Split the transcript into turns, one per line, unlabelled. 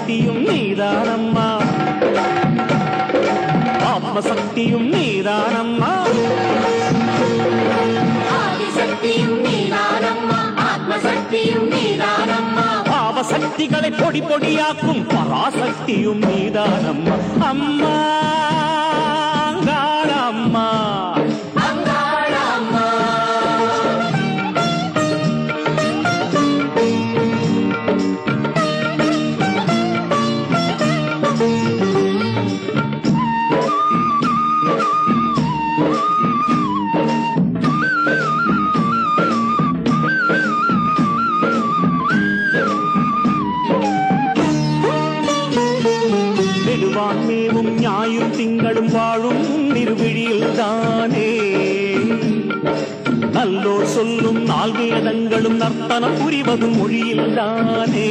ஆதிசக்தியும் நீதானம்மா, ஆத்மசக்தியும் நீதானம்மா.
ஆதிசக்தியும் நீதானம்மா, ஆத்மசக்தியும் நீதானம்மா.
பாவசக்திகளை பொடி பொடியாக்கும் பராசக்தியும் நீதானம்மா. அம்மா அங்காளம்மா,
அங்காளம்மா.
மேவும் ஞாயிறு திங்களும் வாழும் திருவிழியில் தானே, நல்லோர் சொல்லும் நால்வேதங்களும் நர்த்தனம் புரிவதும் மொழியில் தானே.